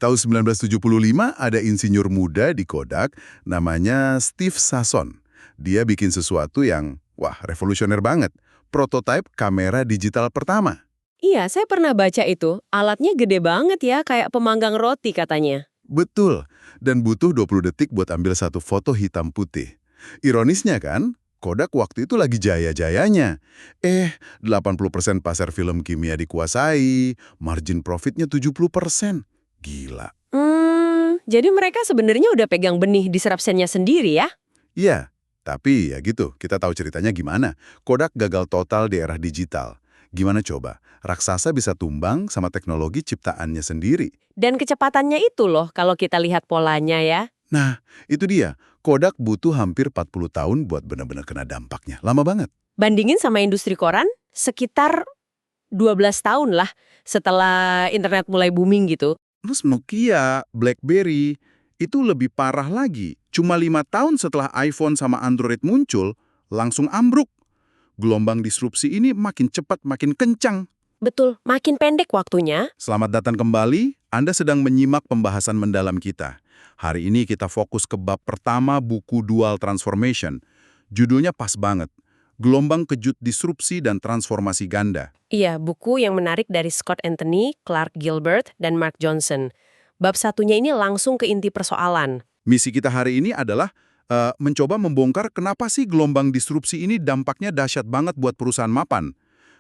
Tahun 1975 ada insinyur muda di Kodak namanya Steve Sasson. Dia bikin sesuatu yang, wah, revolusioner banget. Prototipe kamera digital pertama. Iya, saya pernah baca itu. Alatnya gede banget ya, kayak pemanggang roti katanya. Betul, dan butuh 20 detik buat ambil satu foto hitam putih. Ironisnya kan, Kodak waktu itu lagi jaya-jayanya. 80% pasar film kimia dikuasai, margin profitnya 70%. Gila. Jadi mereka sebenarnya udah pegang benih disruption-nya sendiri ya? Iya, tapi ya gitu, kita tahu ceritanya gimana. Kodak gagal total di era digital. Gimana coba, raksasa bisa tumbang sama teknologi ciptaannya sendiri. Dan kecepatannya itu loh kalau kita lihat polanya ya. Nah, itu dia. Kodak butuh hampir 40 tahun buat benar-benar kena dampaknya. Lama banget. Bandingin sama industri koran, sekitar 12 tahun lah setelah internet mulai booming gitu. Terus Nokia, BlackBerry, itu lebih parah lagi. Cuma 5 tahun setelah iPhone sama Android muncul, langsung ambruk. Gelombang disrupsi ini makin cepat, makin kencang. Betul, makin pendek waktunya. Selamat datang kembali, Anda sedang menyimak pembahasan mendalam kita. Hari ini kita fokus ke bab pertama buku Dual Transformation. Judulnya pas banget, Gelombang Kejut Disrupsi dan Transformasi Ganda. Iya, buku yang menarik dari Scott Anthony, Clark Gilbert, dan Mark Johnson. Bab satunya ini langsung ke inti persoalan. Misi kita hari ini adalah mencoba membongkar kenapa sih gelombang disrupsi ini dampaknya dahsyat banget buat perusahaan mapan.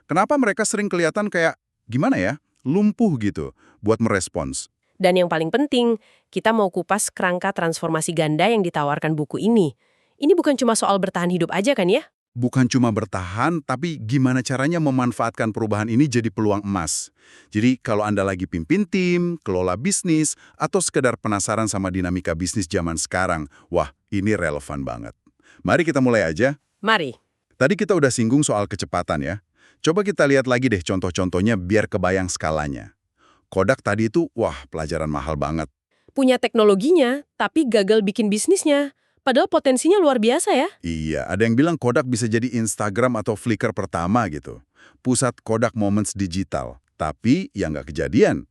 Kenapa mereka sering kelihatan kayak, gimana ya, lumpuh gitu buat merespons. Dan yang paling penting, kita mau kupas kerangka transformasi ganda yang ditawarkan buku ini. Ini bukan cuma soal bertahan hidup aja kan ya? Bukan cuma bertahan, tapi gimana caranya memanfaatkan perubahan ini jadi peluang emas. Jadi kalau Anda lagi pimpin tim, kelola bisnis, atau sekedar penasaran sama dinamika bisnis zaman sekarang, wah ini relevan banget. Mari kita mulai aja. Mari. Tadi kita udah singgung soal kecepatan ya. Coba kita lihat lagi deh contoh-contohnya biar kebayang skalanya. Kodak tadi itu, wah pelajaran mahal banget. Punya teknologinya, tapi gagal bikin bisnisnya. Padahal potensinya luar biasa ya. Iya, ada yang bilang Kodak bisa jadi Instagram atau Flickr pertama gitu. Pusat Kodak Moments digital. Tapi ya nggak kejadian.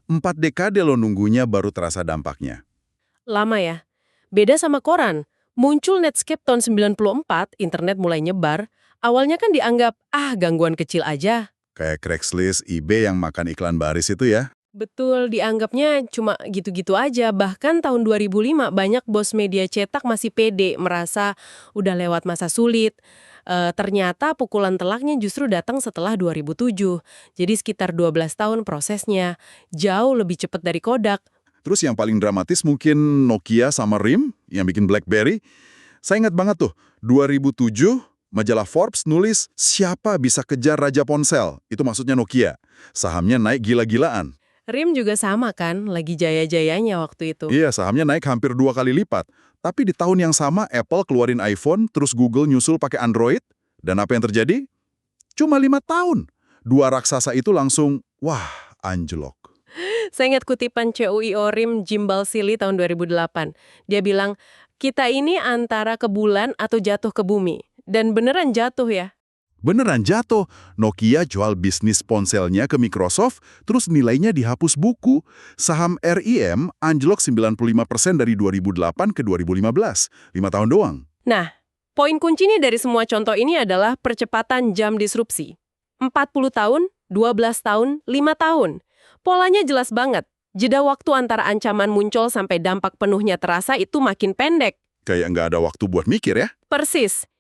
4 dekade lo nunggunya baru terasa dampaknya. Lama ya. Beda sama koran. Muncul Netscape tahun 94, internet mulai nyebar. Awalnya kan dianggap, gangguan kecil aja. Kayak Craigslist, eBay yang makan iklan baris itu ya. Betul, dianggapnya cuma gitu-gitu aja. Bahkan tahun 2005 banyak bos media cetak masih pede, merasa udah lewat masa sulit. Ternyata pukulan telaknya justru datang setelah 2007. Jadi sekitar 12 tahun prosesnya. Jauh lebih cepat dari Kodak. Terus yang paling dramatis mungkin Nokia sama RIM yang bikin BlackBerry. Saya ingat banget tuh, 2007 majalah Forbes nulis siapa bisa kejar Raja Ponsel. Itu maksudnya Nokia. Sahamnya naik gila-gilaan. RIM juga sama kan, lagi jaya-jayanya waktu itu. Iya, sahamnya naik hampir 2 kali lipat. Tapi di tahun yang sama, Apple keluarin iPhone, terus Google nyusul pakai Android. Dan apa yang terjadi? Cuma 5 tahun. Dua raksasa itu langsung, wah, anjlok. Saya ingat kutipan CEO RIM Jim Balsillie tahun 2008. Dia bilang, kita ini antara ke bulan atau jatuh ke bumi. Dan beneran jatuh ya. Beneran jatuh. Nokia jual bisnis ponselnya ke Microsoft, terus nilainya dihapus buku. Saham RIM anjlok 95% dari 2008 ke 2015. 5 tahun doang. Nah, poin kuncinya dari semua contoh ini adalah percepatan jam disrupsi. 40 tahun, 12 tahun, 5 tahun. Polanya jelas banget. Jeda waktu antara ancaman muncul sampai dampak penuhnya terasa itu makin pendek. Kayak nggak ada waktu buat mikir ya. Persis.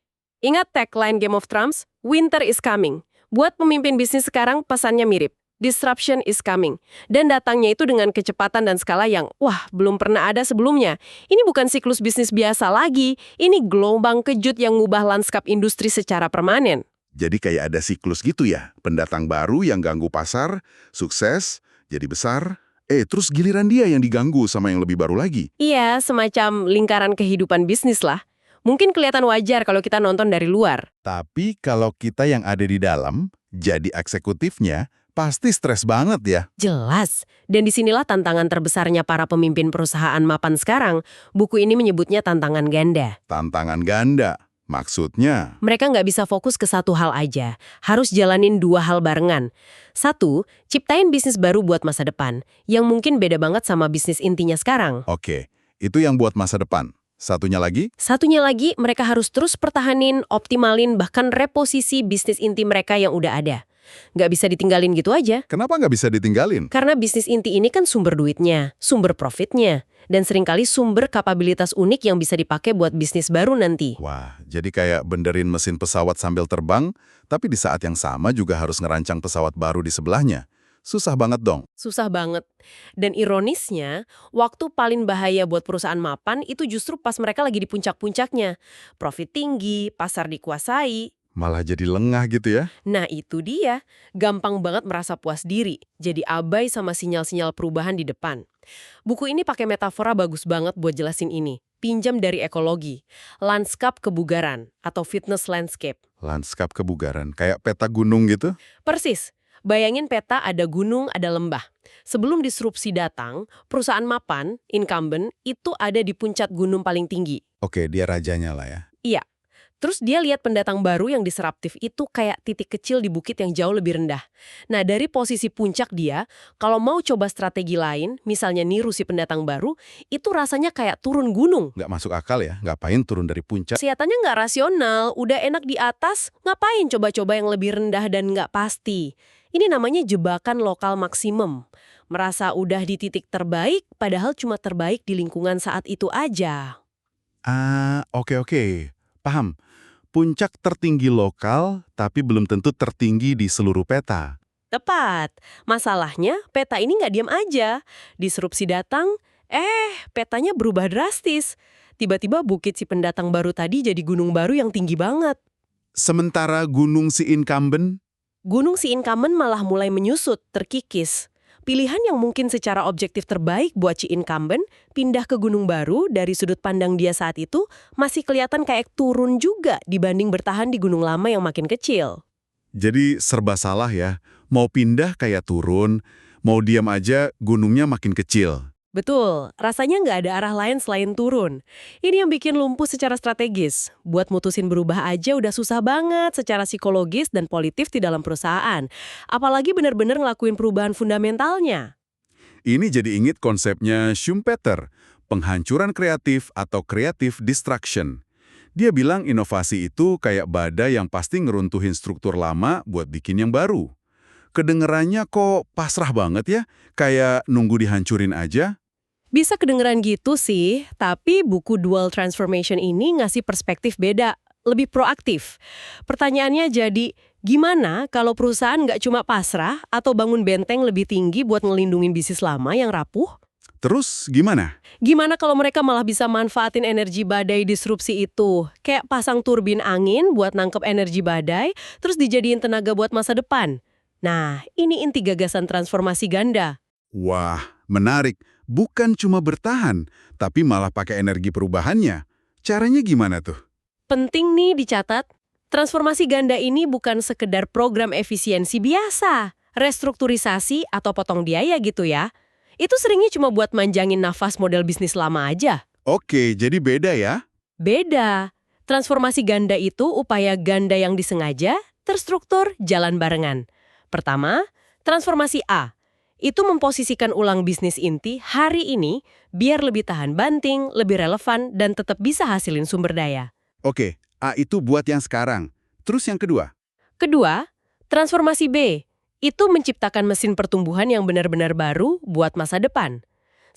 Ingat tagline Game of Thrones? Winter is coming. Buat pemimpin bisnis sekarang, pesannya mirip. Disruption is coming. Dan datangnya itu dengan kecepatan dan skala yang, belum pernah ada sebelumnya. Ini bukan siklus bisnis biasa lagi. Ini gelombang kejut yang ngubah lanskap industri secara permanen. Jadi kayak ada siklus gitu ya. Pendatang baru yang ganggu pasar, sukses, jadi besar. Terus giliran dia yang diganggu sama yang lebih baru lagi. Iya, semacam lingkaran kehidupan bisnis lah. Mungkin kelihatan wajar kalau kita nonton dari luar. Tapi kalau kita yang ada di dalam, jadi eksekutifnya, pasti stres banget ya. Jelas. Dan disinilah tantangan terbesarnya para pemimpin perusahaan mapan sekarang. Buku ini menyebutnya tantangan ganda. Tantangan ganda. Maksudnya, Mereka nggak bisa fokus ke satu hal aja, harus jalanin dua hal barengan. Satu, ciptain bisnis baru buat masa depan, yang mungkin beda banget sama bisnis intinya sekarang. oke, itu yang buat masa depan. Satunya lagi, Satunya lagi, mereka harus terus pertahanin, optimalin, bahkan reposisi bisnis inti mereka yang udah ada. Nggak bisa ditinggalin gitu aja. kenapa nggak bisa ditinggalin? Karena bisnis inti ini kan sumber duitnya, sumber profitnya, dan seringkali sumber kapabilitas unik yang bisa dipakai buat bisnis baru nanti. Wah, jadi kayak benerin mesin pesawat sambil terbang, tapi di saat yang sama juga harus ngerancang pesawat baru di sebelahnya. Susah banget dong. Susah banget. Dan ironisnya, waktu paling bahaya buat perusahaan mapan itu justru pas mereka lagi di puncak-puncaknya. Profit tinggi, pasar dikuasai. Malah jadi lengah gitu ya. Nah itu dia, gampang banget merasa puas diri, jadi abai sama sinyal-sinyal perubahan di depan. Buku ini pakai metafora bagus banget buat jelasin ini. Pinjam dari ekologi, lanskap kebugaran, atau fitness landscape. Lanskap kebugaran, kayak peta gunung gitu. Persis, bayangin peta ada gunung, ada lembah. Sebelum disrupsi datang, perusahaan mapan, incumbent, itu ada di puncak gunung paling tinggi. Oke, dia rajanya lah ya. Iya. Terus dia lihat pendatang baru yang disruptif itu kayak titik kecil di bukit yang jauh lebih rendah. Nah, dari posisi puncak dia, kalau mau coba strategi lain, misalnya niru si pendatang baru, itu rasanya kayak turun gunung. Nggak masuk akal ya, ngapain turun dari puncak? Kelihatannya nggak rasional, udah enak di atas, ngapain coba-coba yang lebih rendah dan nggak pasti. Ini namanya jebakan lokal maksimum. Merasa udah di titik terbaik, padahal cuma terbaik di lingkungan saat itu aja. Ah, oke. Paham. Puncak tertinggi lokal, tapi belum tentu tertinggi di seluruh peta. Tepat. Masalahnya, peta ini nggak diam aja. Disrupsi datang, petanya berubah drastis. Tiba-tiba bukit si pendatang baru tadi jadi gunung baru yang tinggi banget. Sementara gunung si incumbent, Gunung si incumbent malah mulai menyusut, terkikis. Pilihan yang mungkin secara objektif terbaik buat si incumbent, pindah ke gunung baru dari sudut pandang dia saat itu, masih kelihatan kayak turun juga dibanding bertahan di gunung lama yang makin kecil. jadi serba salah ya. Mau pindah kayak turun, mau diam aja gunungnya makin kecil. Betul, rasanya nggak ada arah lain selain turun. Ini yang bikin lumpuh secara strategis. Buat mutusin berubah aja udah susah banget secara psikologis dan politik di dalam perusahaan. Apalagi benar-benar ngelakuin perubahan fundamentalnya. Ini jadi inget konsepnya Schumpeter, penghancuran kreatif atau creative destruction. Dia bilang inovasi itu kayak badai yang pasti ngeruntuhin struktur lama buat bikin yang baru. Kedengerannya kok pasrah banget ya, kayak nunggu dihancurin aja. Bisa kedengeran gitu sih, tapi buku Dual Transformation ini ngasih perspektif beda, lebih proaktif. Pertanyaannya jadi, gimana kalau perusahaan nggak cuma pasrah atau bangun benteng lebih tinggi buat ngelindungin bisnis lama yang rapuh? Terus gimana? Gimana kalau mereka malah bisa manfaatin energi badai disrupsi itu? Kayak pasang turbin angin buat nangkep energi badai, terus dijadiin tenaga buat masa depan. Nah, ini inti gagasan transformasi ganda. Wah, menarik. Bukan cuma bertahan, tapi malah pakai energi perubahannya. Caranya gimana tuh? Penting nih dicatat, transformasi ganda ini bukan sekedar program efisiensi biasa, restrukturisasi atau potong biaya gitu ya. Itu seringnya cuma buat manjangin nafas model bisnis lama aja. Oke, jadi beda ya? Beda. Transformasi ganda itu upaya ganda yang disengaja, terstruktur, jalan barengan. Pertama, transformasi A. Itu memposisikan ulang bisnis inti hari ini biar lebih tahan banting, lebih relevan, dan tetap bisa hasilin sumber daya. Oke, A itu buat yang sekarang. Terus yang kedua? Kedua, transformasi B. Itu menciptakan mesin pertumbuhan yang benar-benar baru buat masa depan.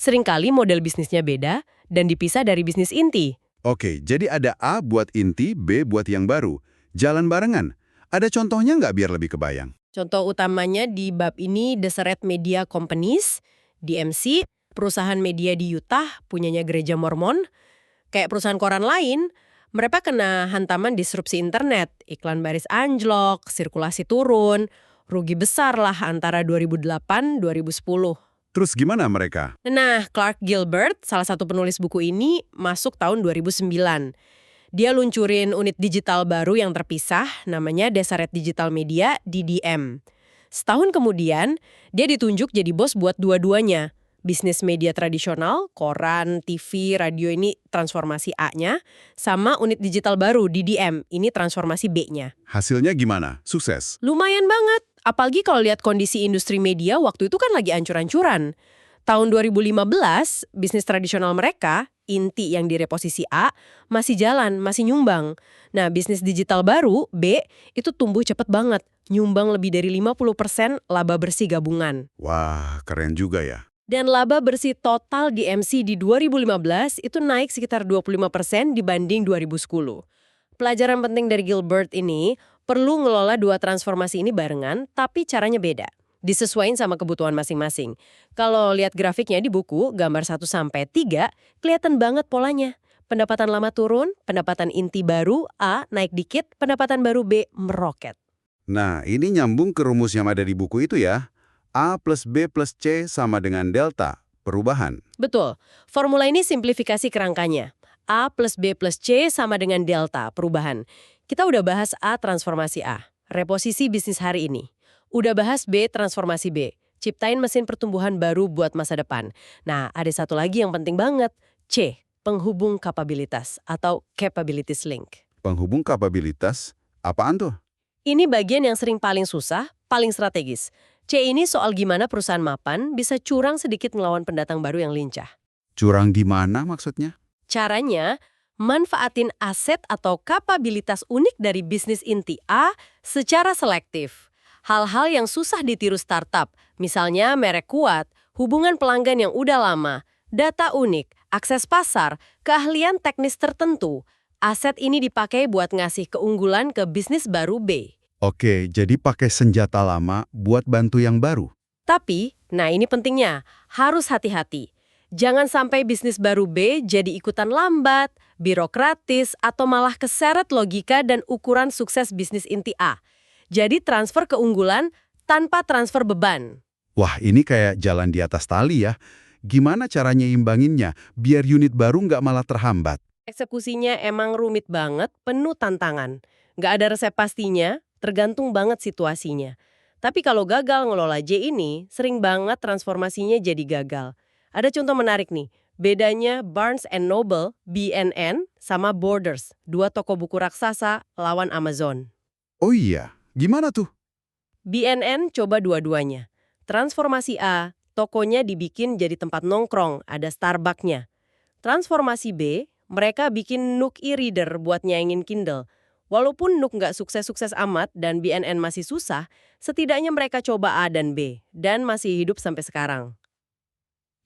Seringkali model bisnisnya beda dan dipisah dari bisnis inti. Oke, jadi ada A buat inti, B buat yang baru. Jalan barengan. Ada contohnya nggak biar lebih kebayang? Contoh utamanya di bab ini Deseret Media Companies, DMC, perusahaan media di Utah, punyanya gereja Mormon. Kayak perusahaan koran lain, mereka kena hantaman disrupsi internet, iklan baris anjlok, sirkulasi turun, rugi besar lah antara 2008-2010. Terus gimana mereka? Nah, Clark Gilbert, salah satu penulis buku ini, masuk tahun 2009. Dia luncurin unit digital baru yang terpisah, namanya Deseret Digital Media, DDM. Setahun kemudian, dia ditunjuk jadi bos buat dua-duanya. Bisnis media tradisional, koran, TV, radio ini transformasi A-nya, sama unit digital baru, DDM, ini transformasi B-nya. Hasilnya gimana? Sukses? Lumayan banget, apalagi kalau lihat kondisi industri media waktu itu kan lagi ancur-ancuran. Tahun 2015, bisnis tradisional mereka, inti yang di reposisi A, masih jalan, masih nyumbang. Nah, bisnis digital baru, B, itu tumbuh cepet banget, nyumbang lebih dari 50% laba bersih gabungan. Wah, keren juga ya. Dan laba bersih total di MC di 2015 itu naik sekitar 25% dibanding 2010. Pelajaran penting dari Gilbert ini, perlu ngelola dua transformasi ini barengan, tapi caranya beda. Disesuaikan sama kebutuhan masing-masing. Kalau lihat grafiknya di buku, gambar 1-3, kelihatan banget polanya. Pendapatan lama turun, pendapatan inti baru, A, naik dikit, pendapatan baru B, meroket. Nah, ini nyambung ke rumus yang ada di buku itu ya. A plus B plus C sama dengan delta, perubahan. Betul. Formula ini simplifikasi kerangkanya. A plus B plus C sama dengan delta, perubahan. Kita udah bahas A transformasi A, reposisi bisnis hari ini. Udah bahas B transformasi B, ciptain mesin pertumbuhan baru buat masa depan. Nah, ada satu lagi yang penting banget, C, penghubung kapabilitas atau capabilities link. Penghubung kapabilitas, apaan tuh? Ini bagian yang sering paling susah, paling strategis. C ini soal gimana perusahaan mapan bisa curang sedikit ngelawan pendatang baru yang lincah. Curang di mana maksudnya? Caranya, manfaatin aset atau kapabilitas unik dari bisnis inti A secara selektif. Hal-hal yang susah ditiru startup, misalnya merek kuat, hubungan pelanggan yang udah lama, data unik, akses pasar, keahlian teknis tertentu. Aset ini dipakai buat ngasih keunggulan ke bisnis baru B. Oke, jadi pakai senjata lama buat bantu yang baru. Tapi, nah ini pentingnya, harus hati-hati. Jangan sampai bisnis baru B jadi ikutan lambat, birokratis, atau malah keseret logika dan ukuran sukses bisnis inti A. Jadi transfer keunggulan tanpa transfer beban. Wah, ini kayak jalan di atas tali ya. Gimana caranya imbanginnya biar unit baru nggak malah terhambat? Eksekusinya emang rumit banget, penuh tantangan. Nggak ada resep pastinya, tergantung banget situasinya. Tapi kalau gagal ngelola J ini, sering banget transformasinya jadi gagal. Ada contoh menarik nih, bedanya Barnes & Noble, BNN, sama Borders, dua toko buku raksasa lawan Amazon. Oh iya, gimana tuh? BNN coba dua-duanya. Transformasi A, tokonya dibikin jadi tempat nongkrong, ada Starbucks-nya. Transformasi B, mereka bikin Nook e-reader buat nyaingin Kindle. Walaupun Nook nggak sukses-sukses amat dan BNN masih susah, setidaknya mereka coba A dan B, dan masih hidup sampai sekarang.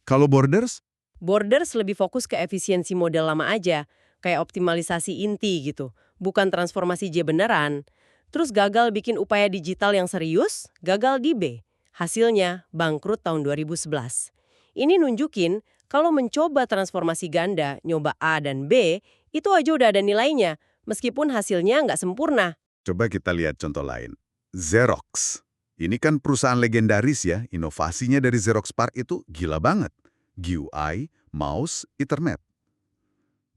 Kalau Borders? Borders lebih fokus ke efisiensi model lama aja, kayak optimalisasi inti gitu, bukan transformasi J beneran. Terus gagal bikin upaya digital yang serius, gagal di B. Hasilnya bangkrut tahun 2011. Ini nunjukin kalau mencoba transformasi ganda, nyoba A dan B, itu aja udah ada nilainya, meskipun hasilnya nggak sempurna. Coba kita lihat contoh lain. Xerox. Ini kan perusahaan legendaris ya, inovasinya dari Xerox PARC itu gila banget. GUI, mouse, Ethernet.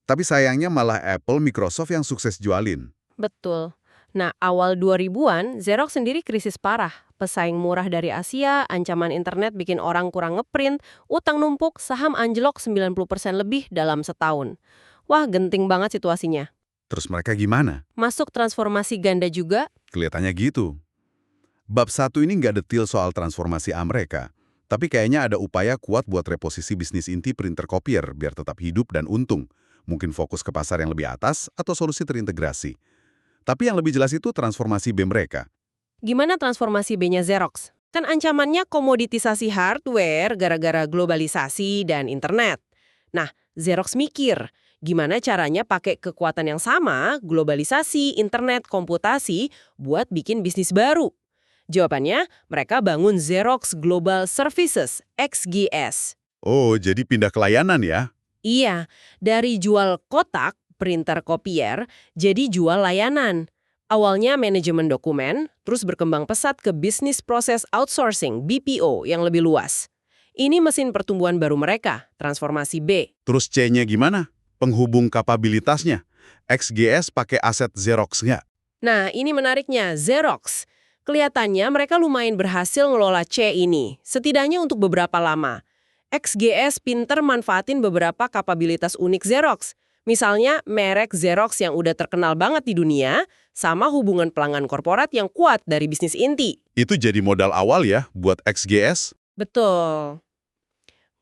Tapi sayangnya malah Apple, Microsoft yang sukses jualin. Betul. Nah, awal 2000-an, Xerox sendiri krisis parah. Pesaing murah dari Asia, ancaman internet bikin orang kurang ngeprint, utang numpuk, saham anjlok 90% lebih dalam setahun. Wah, genting banget situasinya. Terus mereka gimana? Masuk transformasi ganda juga. Kelihatannya gitu. Bab 1 ini nggak detail soal transformasi A mereka, tapi kayaknya ada upaya kuat buat reposisi bisnis inti printer kopier biar tetap hidup dan untung. Mungkin fokus ke pasar yang lebih atas atau solusi terintegrasi. Tapi yang lebih jelas itu transformasi B mereka. Gimana transformasi B-nya Xerox? Kan ancamannya komoditisasi hardware gara-gara globalisasi dan internet. Nah, Xerox mikir, gimana caranya pakai kekuatan yang sama, globalisasi, internet, komputasi, buat bikin bisnis baru? Jawabannya, mereka bangun Xerox Global Services, XGS. Oh, jadi pindah ke layanan ya? Iya, dari jual kotak, printer kopier, jadi jual layanan. Awalnya manajemen dokumen, terus berkembang pesat ke bisnis proses outsourcing, BPO, yang lebih luas. Ini mesin pertumbuhan baru mereka, transformasi B. Terus C-nya gimana? Penghubung kapabilitasnya. XGS pakai aset Xerox nggak? Nah, ini menariknya, Xerox. Kelihatannya mereka lumayan berhasil ngelola C ini, setidaknya untuk beberapa lama. XGS pinter manfaatin beberapa kapabilitas unik Xerox. Misalnya merek Xerox yang udah terkenal banget di dunia, sama hubungan pelanggan korporat yang kuat dari bisnis inti. Itu jadi modal awal ya buat XGS? Betul.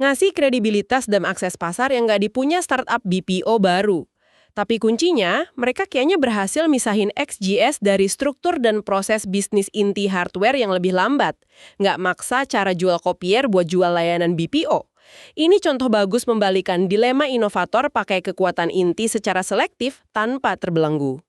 Ngasih kredibilitas dan akses pasar yang nggak dipunya startup BPO baru. Tapi kuncinya, mereka kayaknya berhasil misahin XGS dari struktur dan proses bisnis inti hardware yang lebih lambat. Nggak maksa cara jual kopier buat jual layanan BPO. Ini contoh bagus membalikan dilema inovator pakai kekuatan inti secara selektif tanpa terbelenggu.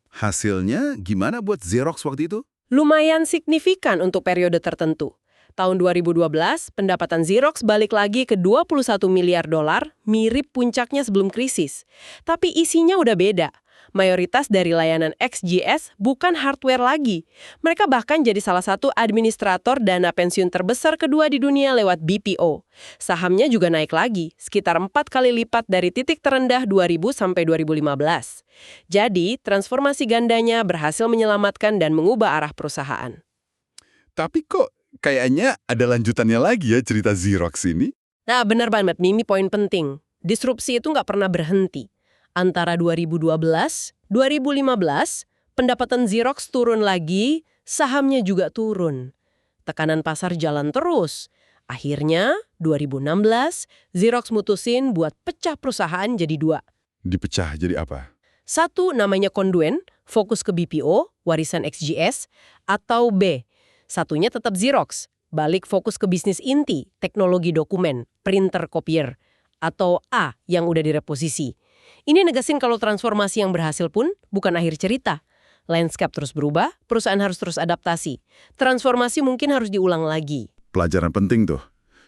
Hasilnya gimana buat Xerox waktu itu? Lumayan signifikan untuk periode tertentu. Tahun 2012, pendapatan Xerox balik lagi ke 21 miliar dolar, mirip puncaknya sebelum krisis. Tapi isinya udah beda. Mayoritas dari layanan XGS bukan hardware lagi. Mereka bahkan jadi salah satu administrator dana pensiun terbesar kedua di dunia lewat BPO. Sahamnya juga naik lagi, sekitar 4 kali lipat dari titik terendah 2000 sampai 2015. Jadi, transformasi gandanya berhasil menyelamatkan dan mengubah arah perusahaan. Tapi kok kayaknya ada lanjutannya lagi ya cerita Xerox ini? Nah, benar banget. Ini poin penting. Disrupsi itu nggak pernah berhenti. Antara 2012, 2015, pendapatan Xerox turun lagi, sahamnya juga turun. Tekanan pasar jalan terus. Akhirnya, 2016, Xerox mutusin buat pecah perusahaan jadi dua. Dipecah jadi apa? Satu namanya Conduent, fokus ke BPO, warisan XGS, atau B, satunya tetap Xerox, balik fokus ke bisnis inti, teknologi dokumen, printer kopier, atau A yang udah direposisi. Ini negasin kalau transformasi yang berhasil pun bukan akhir cerita. Landscape terus berubah, perusahaan harus terus adaptasi. Transformasi mungkin harus diulang lagi. Pelajaran penting tuh.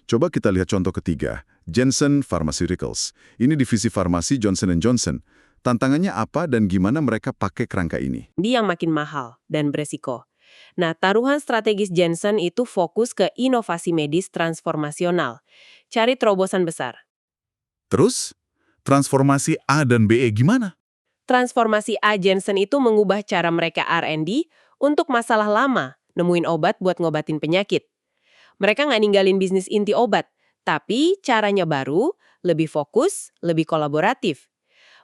Coba kita lihat contoh ketiga, Janssen Pharmaceuticals. Ini divisi farmasi Johnson & Johnson. Tantangannya apa dan gimana mereka pakai kerangka ini? Ini yang makin mahal dan beresiko. Nah, taruhan strategis Janssen itu fokus ke inovasi medis transformasional. Cari terobosan besar. Terus, transformasi A dan BE gimana? Transformasi A Janssen itu mengubah cara mereka R&D untuk masalah lama, nemuin obat buat ngobatin penyakit. Mereka nggak ninggalin bisnis inti obat, tapi caranya baru, lebih fokus, lebih kolaboratif.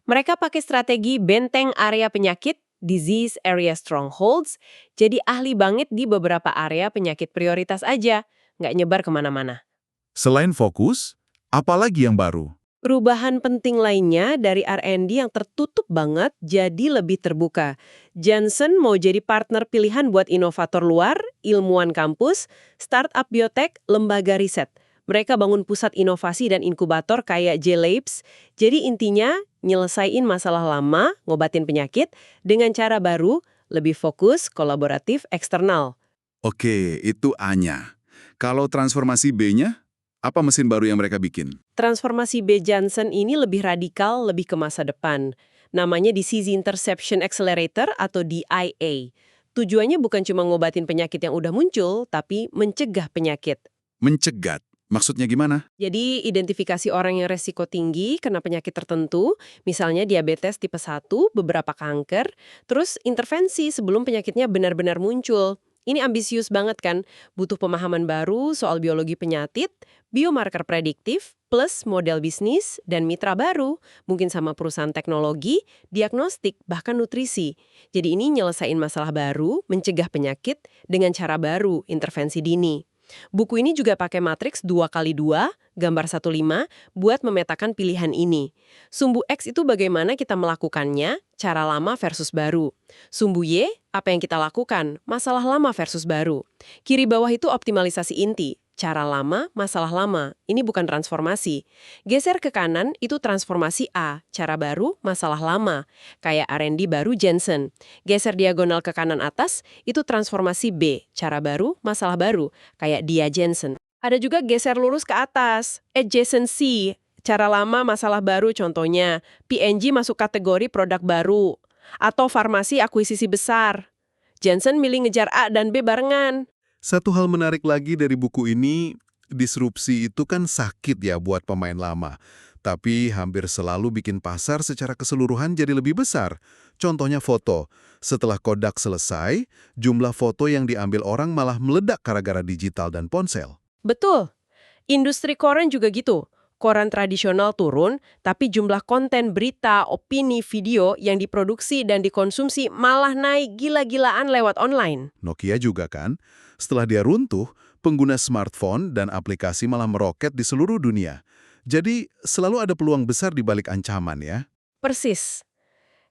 Mereka pakai strategi benteng area penyakit, disease area strongholds, jadi ahli banget di beberapa area penyakit prioritas aja, nggak nyebar kemana-mana. Selain fokus, apalagi yang baru? Perubahan penting lainnya dari R&D yang tertutup banget jadi lebih terbuka. Janssen mau jadi partner pilihan buat inovator luar, ilmuwan kampus, startup biotech, lembaga riset. Mereka bangun pusat inovasi dan inkubator kayak J-Labs. Jadi intinya nyelesain masalah lama, ngobatin penyakit, dengan cara baru, lebih fokus, kolaboratif, eksternal. Oke, itu A-nya. Kalau transformasi B-nya, apa mesin baru yang mereka bikin? Transformasi B Janssen ini lebih radikal, lebih ke masa depan. Namanya Disease Interception Accelerator atau DIA. Tujuannya bukan cuma ngobatin penyakit yang udah muncul, tapi mencegah penyakit. Mencegat. Maksudnya gimana? Jadi, identifikasi orang yang resiko tinggi kena penyakit tertentu, misalnya diabetes tipe 1, beberapa kanker, terus intervensi sebelum penyakitnya benar-benar muncul. Ini ambisius banget kan? Butuh pemahaman baru soal biologi penyakit, biomarker prediktif, plus model bisnis, dan mitra baru, mungkin sama perusahaan teknologi, diagnostik, bahkan nutrisi. Jadi ini nyelesain masalah baru, mencegah penyakit, dengan cara baru, intervensi dini. Buku ini juga pakai matriks 2x2, gambar 1:5, buat memetakan pilihan ini. Sumbu X itu bagaimana kita melakukannya, cara lama versus baru. Sumbu Y, apa yang kita lakukan, masalah lama versus baru. Kiri bawah itu optimalisasi inti, cara lama, masalah lama. Ini bukan transformasi. Geser ke kanan itu transformasi A, cara baru, masalah lama. Kayak R&D baru Janssen. Geser diagonal ke kanan atas itu transformasi B, cara baru, masalah baru. Kayak dia Janssen. Ada juga geser lurus ke atas, adjacency, cara lama, masalah baru contohnya. P&G masuk kategori produk baru. Atau farmasi akuisisi besar. Janssen milih ngejar A dan B barengan. Satu hal menarik lagi dari buku ini, disrupsi itu kan sakit ya buat pemain lama. Tapi hampir selalu bikin pasar secara keseluruhan jadi lebih besar. Contohnya foto. Setelah Kodak selesai, jumlah foto yang diambil orang malah meledak gara-gara digital dan ponsel. Betul. Industri koran juga gitu. Koran tradisional turun, tapi jumlah konten berita, opini, video yang diproduksi dan dikonsumsi malah naik gila-gilaan lewat online. Nokia juga kan, setelah dia runtuh, pengguna smartphone dan aplikasi malah meroket di seluruh dunia. Jadi, selalu ada peluang besar di balik ancaman ya. Persis.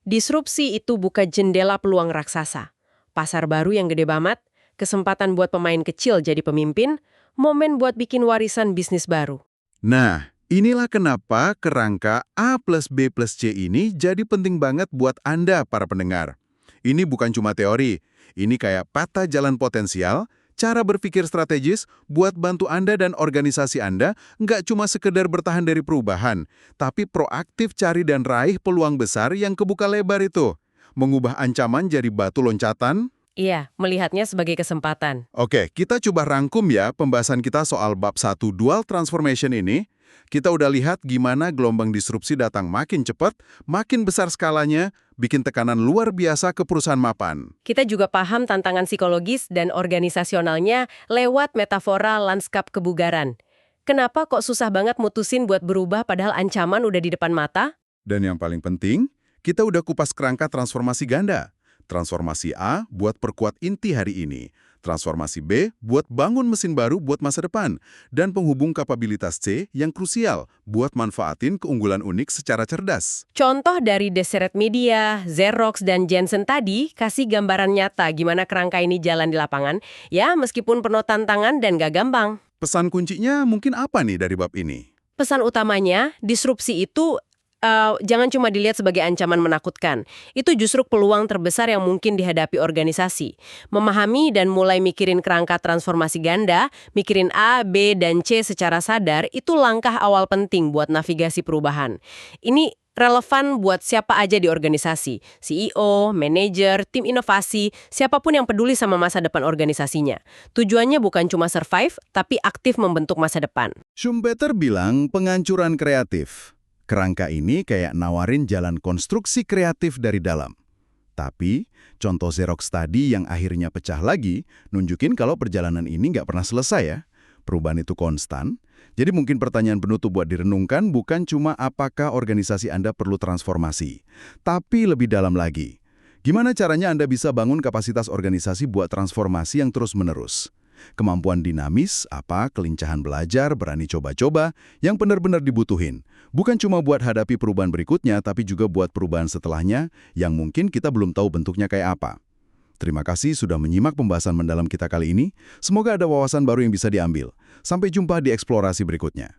Disrupsi itu buka jendela peluang raksasa. Pasar baru yang gede banget, kesempatan buat pemain kecil jadi pemimpin, momen buat bikin warisan bisnis baru. Nah, inilah kenapa kerangka A plus B plus C ini jadi penting banget buat Anda, para pendengar. Ini bukan cuma teori, ini kayak peta jalan potensial, cara berpikir strategis buat bantu Anda dan organisasi Anda nggak cuma sekedar bertahan dari perubahan, tapi proaktif cari dan raih peluang besar yang kebuka lebar itu. Mengubah ancaman jadi batu loncatan. Iya, melihatnya sebagai kesempatan. Oke, kita coba rangkum ya pembahasan kita soal bab 1 dual transformation ini. Kita udah lihat gimana gelombang disrupsi datang makin cepat, makin besar skalanya, bikin tekanan luar biasa ke perusahaan mapan. Kita juga paham tantangan psikologis dan organisasionalnya lewat metafora lanskap kebugaran. Kenapa kok susah banget mutusin buat berubah padahal ancaman udah di depan mata? Dan yang paling penting, kita udah kupas kerangka transformasi ganda. Transformasi A buat perkuat inti hari ini. Transformasi B buat bangun mesin baru buat masa depan. Dan penghubung kapabilitas C yang krusial buat manfaatin keunggulan unik secara cerdas. Contoh dari Deseret Media, Xerox, dan Jensen tadi kasih gambaran nyata gimana kerangka ini jalan di lapangan, ya meskipun penuh tantangan dan gak gampang. Pesan kuncinya mungkin apa nih dari bab ini? Pesan utamanya, disrupsi itu jangan cuma dilihat sebagai ancaman menakutkan. Itu justru peluang terbesar yang mungkin dihadapi organisasi. Memahami dan mulai mikirin kerangka transformasi ganda, mikirin A, B, dan C secara sadar, itu langkah awal penting buat navigasi perubahan. Ini relevan buat siapa aja di organisasi, CEO, manajer, tim inovasi, siapapun yang peduli sama masa depan organisasinya. Tujuannya bukan cuma survive, tapi aktif membentuk masa depan. Schumpeter bilang pengancuran kreatif. Kerangka ini kayak nawarin jalan konstruksi kreatif dari dalam. Tapi, contoh Xerox tadi yang akhirnya pecah lagi, nunjukin kalau perjalanan ini nggak pernah selesai ya. Perubahan itu konstan. Jadi mungkin pertanyaan penutup buat direnungkan bukan cuma apakah organisasi Anda perlu transformasi, tapi lebih dalam lagi. Gimana caranya Anda bisa bangun kapasitas organisasi buat transformasi yang terus-menerus? Kemampuan dinamis, kelincahan belajar, berani coba-coba, yang benar-benar dibutuhin. Bukan cuma buat hadapi perubahan berikutnya, tapi juga buat perubahan setelahnya, yang mungkin kita belum tahu bentuknya kayak apa. Terima kasih sudah menyimak pembahasan mendalam kita kali ini. Semoga ada wawasan baru yang bisa diambil. Sampai jumpa di eksplorasi berikutnya.